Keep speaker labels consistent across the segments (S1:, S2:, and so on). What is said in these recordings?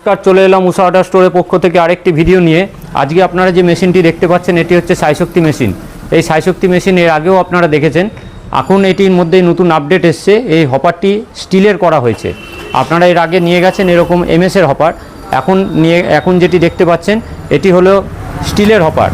S1: নমস্কার, চলে এলাম উষা ওয়াটার স্টোরের পক্ষ থেকে আরেকটি ভিডিও নিয়ে। আজকে আপনারা যে মেশিনটি দেখতে পাচ্ছেন এটি হচ্ছে সাইশক্তি মেশিন। এই সাইশক্তি মেশিন এর আগেও আপনারা দেখেছেন। এখন এটির মধ্যে নতুন আপডেট এসছে। এই হপারটি স্টিলের করা হয়েছে। আপনারা এর আগে নিয়ে গেছেন এরকম এমএসের হপার। এখন যেটি দেখতে পাচ্ছেন এটি হলো স্টিলের হপার।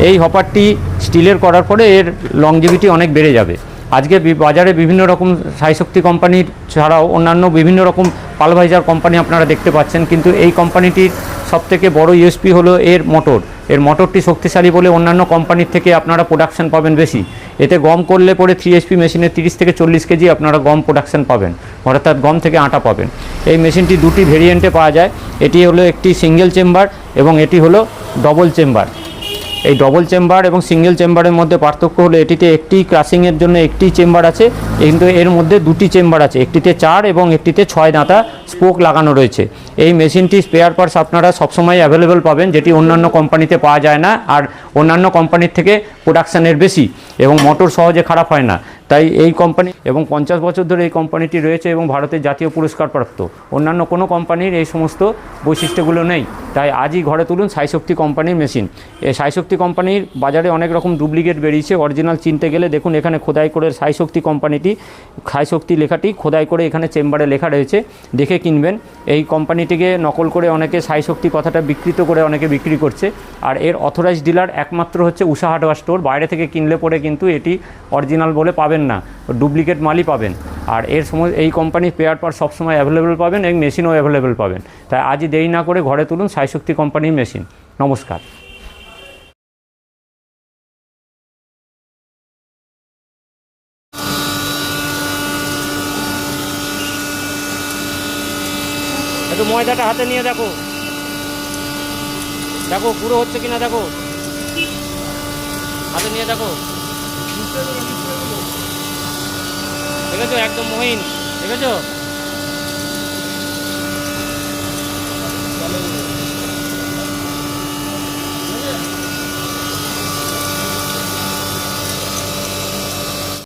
S1: এই হপারটি স্টিলের করার পরে এর লংজিভিটি অনেক বেড়ে যাবে। আজকে বাজারে বিভিন্ন রকম সাইশক্তি কোম্পানির ছাড়াও অন্যান্য বিভিন্ন রকম পালভাইজার কোম্পানি আপনারা দেখতে পাচ্ছেন, কিন্তু এই কোম্পানিটির সবথেকে বড় ইউএসপি হলো এর মোটর। এর মোটরটি শক্তিশালী বলে অন্যান্য কোম্পানির থেকে আপনারা প্রোডাকশন পাবেন বেশি। এতে গম করলে পরে 3HP মেশিনে 30 থেকে 40 কেজি আপনারা গম প্রোডাকশন পাবেন, অর্থাৎ গম থেকে আটা পাবেন। এই মেশিনটি দুটি ভেরিয়েন্টে পাওয়া যায়। এটি হলো একটি সিঙ্গেল চেম্বার এবং এটি হলো ডবল চেম্বার। এই ডবল চেম্বার এবং সিঙ্গেল চেম্বারের মধ্যে পার্থক্য হলো এটিতে একটি ক্রাশিংয়ের জন্য একটি চেম্বার আছে, কিন্তু এর মধ্যে দুটি চেম্বার আছে। একটিতে 4 এবং একটিতে 6 দাঁতা স্পোক লাগানো রয়েছে। এই মেশিনটি স্পেয়ার পার্টস আপনারা সবসময় অ্যাভেলেবেল পাবেন, যেটি অন্যান্য কোম্পানিতে পাওয়া যায় না। আর অন্যান্য কোম্পানির থেকে প্রোডাকশানের বেশি এবং মোটর সহজে খারাপ হয় না। তাই এই কোম্পানি এবং 50 বছর ধরে এই কোম্পানিটি রয়েছে এবং ভারতের জাতীয় পুরস্কারপ্রাপ্ত। অন্যান্য কোনো কোম্পানির এই সমস্ত বৈশিষ্ট্যগুলো নেই। তাই আজই ঘরে তুলুন সাইশক্তি কোম্পানির মেশিন। এই সাইশক্তি কোম্পানির বাজারে অনেক রকম ডুপ্লিকেট বেরিয়েছে। অরিজিনাল চিনতে গেলে দেখুন এখানে খোদাই করে সাইশক্তি কোম্পানিটি, সাইশক্তি লেখাটি খোদাই করে এখানে চেম্বারে লেখা রয়েছে, দেখে কিনবেন। এই কোম্পানিটিকে নকল করে অনেকে সাইশক্তি কথাটা বিকৃত করে অনেকে বিক্রি করছে। আর এর অথরাইজড ডিলার একমাত্র হচ্ছে উষা হার্ডওয়্যার স্টোর। বাইরে থেকে কিনলে পরে কিন্তু এটি অরিজিনাল বলে পাবেন না, ডুপ্লিকেট মালই পাবেন। আর এই কোম্পানির স্পেয়ার পার্ট সবসময় অ্যাভেলেবেল পাবেন এবং মেশিনও অ্যাভেলেবেল পাবেন। তাই আজই দেরি না করে ঘরে তুলুন সাইশক্তি কোম্পানির মেশিন। নমস্কার। একটু ময়দাটা হাতে নিয়ে দেখো, দেখো পুরো হচ্ছে কিনা, দেখো হাতে নিয়ে দেখো, দেখেছো একদম মহিন, দেখেছো।